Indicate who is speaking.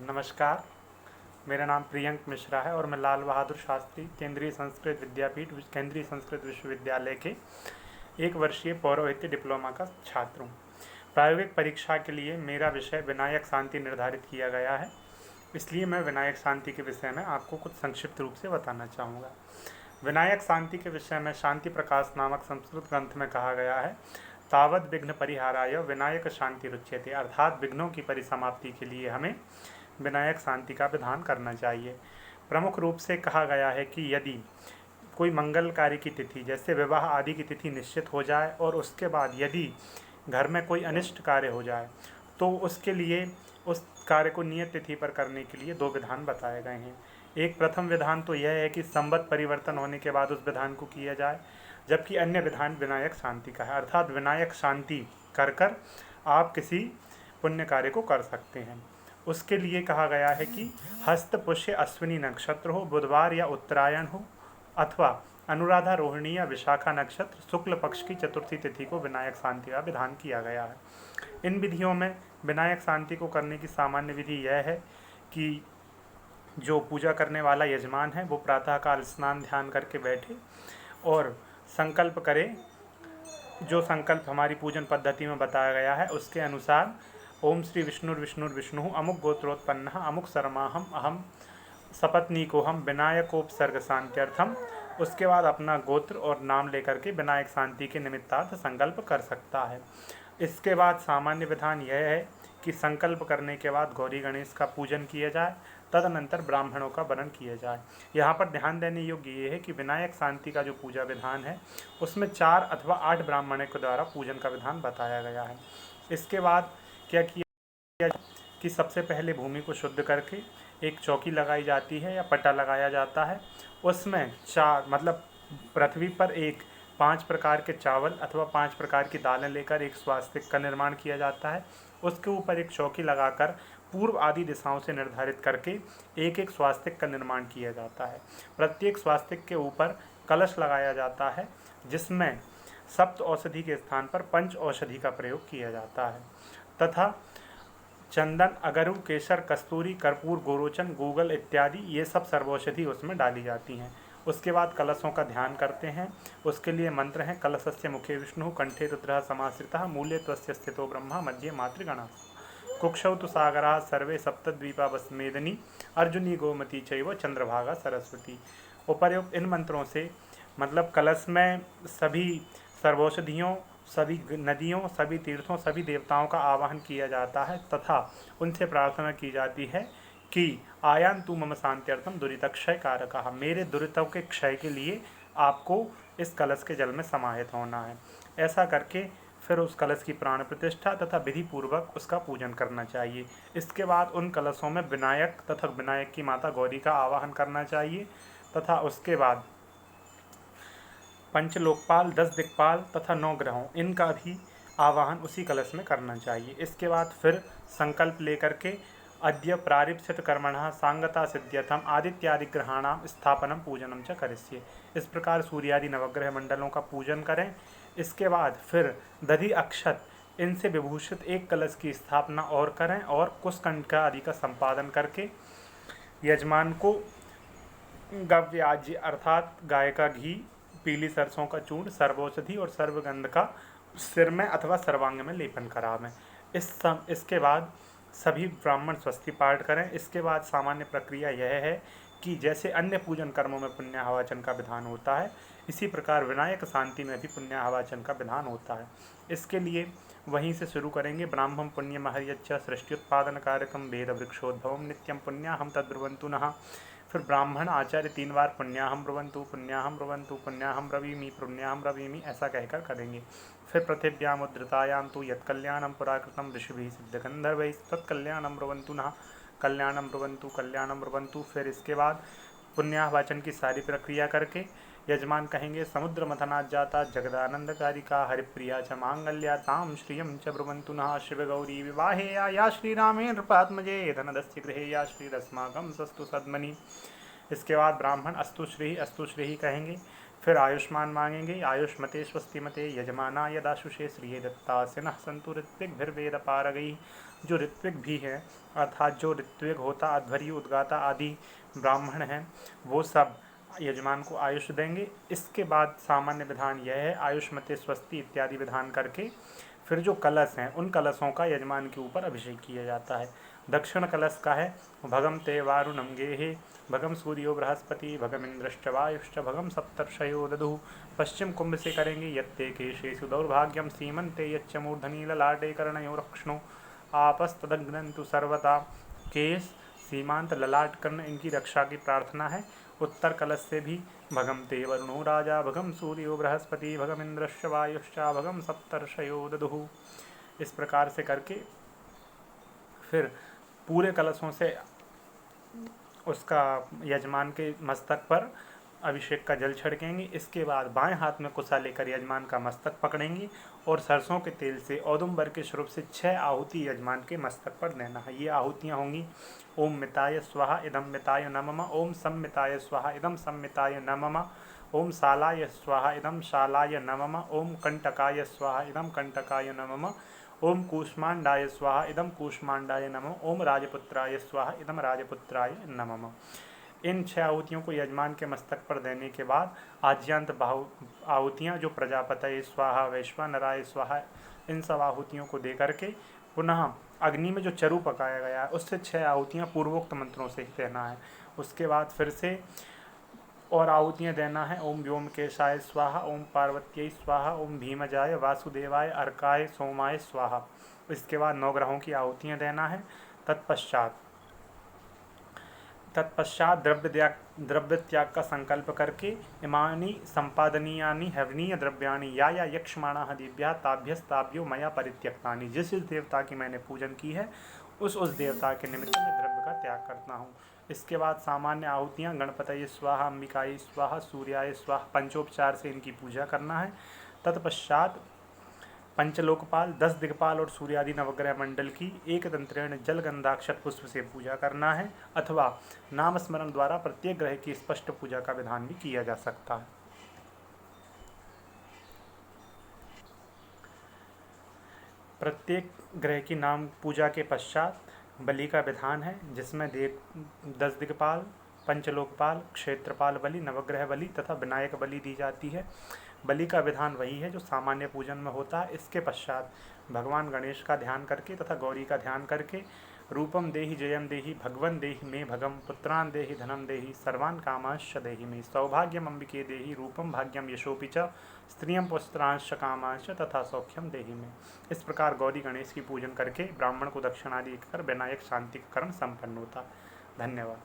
Speaker 1: नमस्कार। मेरा नाम प्रियंक मिश्रा है और मैं लाल बहादुर शास्त्री केंद्रीय संस्कृत विश्वविद्यालय के एक वर्षीय पौरोहित्य डिप्लोमा का छात्र हूँ। प्रायोगिक परीक्षा के लिए मेरा विषय विनायक शांति निर्धारित किया गया है, इसलिए मैं विनायक शांति के विषय में आपको कुछ संक्षिप्त रूप से बताना चाहूँगा। विनायक शांति के विषय में शांति प्रकाश नामक संस्कृत ग्रंथ में कहा गया है, तावद विघ्न परिहाराय विनायक शांति रुच्यते, अर्थात विघ्नों की परिसमाप्ति के लिए हमें विनायक शांति का विधान करना चाहिए। प्रमुख रूप से कहा गया है कि यदि कोई मंगल कार्य की तिथि जैसे विवाह आदि की तिथि निश्चित हो जाए और उसके बाद यदि घर में कोई अनिष्ट कार्य हो जाए तो उसके लिए उस कार्य को नियत तिथि पर करने के लिए दो विधान बताए गए हैं। एक प्रथम विधान तो यह है कि संवत परिवर्तन होने के बाद उस विधान को किया जाए, जबकि अन्य विधान विनायक शांति का है, अर्थात विनायक शांति कर आप किसी पुण्य कार्य को कर सकते हैं। उसके लिए कहा गया है कि हस्त पुष्य अश्विनी नक्षत्र हो, बुधवार या उत्तरायण हो, अथवा अनुराधा रोहिणी या विशाखा नक्षत्र शुक्ल पक्ष की चतुर्थी तिथि को विनायक शांति का विधान किया गया है। इन विधियों में विनायक शांति को करने की सामान्य विधि यह है कि जो पूजा करने वाला यजमान है वो प्रातःकाल स्नान ध्यान करके बैठे और संकल्प करे। जो संकल्प हमारी पूजन पद्धति में बताया गया है उसके अनुसार ओम श्री विष्णुर्विष्णुर्विष्णु अमुक गोत्रोत्पन्न अमुक शर्माहम अहम सपत्नीकोहम विनायकोपसर्ग शांत्यर्थम, उसके बाद अपना गोत्र और नाम लेकर के विनायक शांति के निमित्तार्थ संकल्प कर सकता है। इसके बाद सामान्य विधान यह है कि संकल्प करने के बाद गौरी गणेश का पूजन किया जाए, तदनंतर ब्राह्मणों का वरण किया जाए। यहाँ पर ध्यान देने योग्य ये है कि विनायक शांति का जो पूजा विधान है उसमें 4 अथवा 8 ब्राह्मणों के द्वारा पूजन का विधान बताया गया है। इसके बाद क्या किया कि सबसे पहले भूमि को शुद्ध करके एक चौकी लगाई जाती है या पट्टा लगाया जाता है। उसमें 4 मतलब पृथ्वी पर 5 प्रकार के चावल अथवा 5 प्रकार की दालें लेकर एक स्वास्तिक का निर्माण किया जाता है। उसके ऊपर एक चौकी लगाकर पूर्व आदि दिशाओं से निर्धारित करके एक स्वास्तिक का निर्माण किया जाता है। प्रत्येक स्वास्तिक के ऊपर कलश लगाया जाता है, जिसमें सप्त औषधि के स्थान पर पंच औषधि का प्रयोग किया जाता है तथा चंदन, अगरू, केसर, कस्तूरी, कर्पूर, गोरोचन, गूगल इत्यादि ये सब सर्वौषधि उसमें डाली जाती हैं। उसके बाद कलशों का ध्यान करते हैं। उसके लिए मंत्र हैं, कलशस्य मुखे विष्णु, कंठे रुद्रः समाश्रितः, मूले त्वस्य स्थितो ब्रह्मा, मध्ये मातृगणः, कुक्षौ तु सागराः सर्वे सप्तद्वीपा वसुमेदिनी, अर्जुनी गोमती चैव चंद्रभागा सरस्वती। उपर्युक्त इन मंत्रों से मतलब कलश में सभी सर्वौषधियों, सभी नदियों, सभी तीर्थों, सभी देवताओं का आवाहन किया जाता है तथा उनसे प्रार्थना की जाती है कि आयान तू मम शांत्यर्थम दुरितक्षय कारकः, मेरे दुरितों के क्षय के लिए आपको इस कलश के जल में समाहित होना है। ऐसा करके फिर उस कलश की प्राण प्रतिष्ठा तथा विधि पूर्वक उसका पूजन करना चाहिए। इसके बाद उन कलशों में विनायक तथा विनायक की माता गौरी का आवाहन करना चाहिए तथा उसके बाद पंचलोकपाल, 10 दिक्पाल तथा 9 ग्रहों इनका भी आवाहन उसी कलश में करना चाहिए। इसके बाद फिर संकल्प लेकर के अद्य प्रारिप्सित कर्मणः सांगता सिद्ध्यर्थम आदित्यादि ग्रहाणाम स्थापनम पूजनम च करिष्ये। इस प्रकार सूर्यादि नवग्रह मंडलों का पूजन करें। इसके बाद फिर दधि अक्षत इनसे विभूषित एक कलश की स्थापना और करें और कुशकंठा आदि का संपादन करके यजमान को गव्याज्य अर्थात गाय का घी, पीली सरसों का चूर्ण, सर्वौषधि और सर्वगंध का सिर में अथवा सर्वांग में लेपन करावें। इसके बाद सभी ब्राह्मण स्वस्ति पाठ करें। इसके बाद सामान्य प्रक्रिया यह है कि जैसे अन्य पूजन कर्मों में पुण्याहवाचन का विधान होता है, इसी प्रकार विनायक शांति में भी पुण्याहवाचन का विधान होता है। इसके लिए वहीं से शुरू करेंगे। ब्राह्मण पुण्यमहर्यच्च सृष्टि-उत्पादन कारकम वेद वृक्षोद्भवम नित्यम पुण्याहम तद्ब्रुवन्तु नः। फिर ब्राह्मण आचार्य 3 बार पुण्याहम ब्रुवन्तु पुण्याहम ब्रुवन्तु पुण्याहम ब्रवीमि पुण्याहम ब्रवीमि ऐसा कहकर करेंगे। फिर पृथिव्याम उद्धृतायां तु यत्कल्याणं पुराकृतं ऋषिभिः सिद्धगन्धर्वैः तत्कल्याणं ब्रुवन्तु नः, कल्याणं ब्रुवन्तु कल्याणं ब्रुवन्तु। फिर इसके बाद पुण्याहवाचन की सारी प्रक्रिया करके यजमान कहेंगे, समुद्र मथनात् जाता जगदानंदकारिका हरिप्रिया च मांगल्या तां श्रियं च ब्रुवन्तु नः, शिवगौरी विवाहे या श्रीरामे नृपात्मजे धनदस्य गृहे या श्रीरस्माकं सस्तु सद्मनि। इसके बाद ब्राह्मण अस्तु श्री कहेंगे। फिर आयुष्मान मांगेंगे, आयुष्मते स्वस्तिमते यजमाना यदाशुषे श्रिये दत्ता सिन्ह संतु ऋत्विक भिर्वेद पारगई। जो ऋत्विक भी है, अर्थात जो ऋत्विक होता, अध्वर्यु, उद्गाता आदि ब्राह्मण हैं, वो सब यजमान को आयुष देंगे। इसके बाद सामान्य विधान यह है, आयुष्मते स्वस्ति इत्यादि विधान करके फिर जो कलश हैं उन कलशों का यजमान के ऊपर अभिषेक किया जाता है। दक्षिण कलश का है, भगम ते वारुणम गेहे भगम सूर्यो बृहस्पति भगम इंद्रश्च वायुश्च भगम सप्तर्षयो दधु। पश्चिम कुंभ से करेंगे, यत्ते केशेषु दौर्भाग्यम सीमंते यच्च मूर्धनि ललाटे कर्णयो रक्ष्णो आपस्तदग्नन्तु सर्वता। केश, सीमांत, ललाट, कर्ण, इनकी रक्षा की प्रार्थना है। उत्तर कलश से भी भगम ते वरुणो राजा भगम सूर्यो बृहस्पति भगम इंद्रश्च वायुश्च भगम सप्तर्षयो दधु। इस प्रकार से करके फिर पूरे कलशों से उसका यजमान के मस्तक पर अभिषेक का जल छिड़केंगे। इसके बाद बाएं हाथ में कुसा लेकर यजमान का मस्तक पकड़ेंगे और सरसों के तेल से औदुंबर के स्वरूप से 6 आहुति यजमान के मस्तक पर देना है। ये आहुतियाँ होंगी, ओम मिताय स्वाहा इदम मिताय नमः, ओम सम्मिताय स्वाहा इदम सम्मिताय नमः, ओम शालाय स्वाहा इदम शालाय नमः, ओम कंटकाय स्वाहा इदम कंटकाय नमः, ओम कूष्मांडाय स्वाहा इदम कूष्मांडाय नमः, ओम राजपुत्राय स्वाहा इदम राजपुत्राय नमः। इन 6 आहुतियों को यजमान के मस्तक पर देने के बाद आज्यांत आहुतियाँ जो प्रजापतये स्वाहा वैश्वानराय स्वाहा, इन सब आहुतियों को दे करके पुनः अग्नि में जो चरु पकाया गया है उससे 6 आहुतियाँ पूर्वोक्त मंत्रों से ही देना है। उसके बाद फिर से और आहुतियाँ देना है, ओम व्योम केशाय स्वाहा, ओम पार्वत्यै स्वाहा, ओम भीमजाय वासुदेवाय अर्काय सोमाय स्वाहा। इसके बाद 9 ग्रहों की आहुतियाँ देना है। तत्पश्चात द्रव्य त्याग का संकल्प करके इमानी संपादनीयानि हवनीय द्रव्याणि या यक्षमाणाः दिव्या ताभ्यस्ताभ्यो मया परित्यक्तानि। जिस देवता की मैंने पूजन की है उस देवता के निमित्त में द्रव्य का त्याग करता हूँ। इसके बाद सामान्य आहुतियाँ, गणपतये स्वाहा, अंबिकाय स्वाहा, सूर्याय स्वाहा, पंचोपचार से इनकी पूजा करना है। तत्पश्चात पंचलोकपाल, 10 दिक्पाल और सूर्यादि नवग्रह मंडल की एक तंत्रेण जल गंधाक्षत पुष्प से पूजा करना है, अथवा नाम स्मरण द्वारा प्रत्येक ग्रह की स्पष्ट पूजा का विधान भी किया जा सकता है। प्रत्येक ग्रह की नाम पूजा के पश्चात बलि का विधान है, जिसमें 10 दिक्पाल, पंचलोकपाल, क्षेत्रपाल बलि, नवग्रह बलि तथा विनायक बलि दी जाती है। बलि का विधान वही है जो सामान्य पूजन में होता है। इसके पश्चात भगवान गणेश का ध्यान करके तथा गौरी का ध्यान करके रूपम देहि जयम देहि भगवन देहि मे भगम पुत्रान देहि धनम देहि सर्वान कामांश्च देहि मे सौभाग्यम अंबिके देहि रूपम भाग्यम यशोपि च स्त्रियम पुत्रांश्च कामांश्च तथा सौख्यम देहि मे। इस प्रकार गौरी गणेश की पूजन करके ब्राह्मण को दक्षिणा देकर विनायक शांति का कर्म संपन्न होता। धन्यवाद।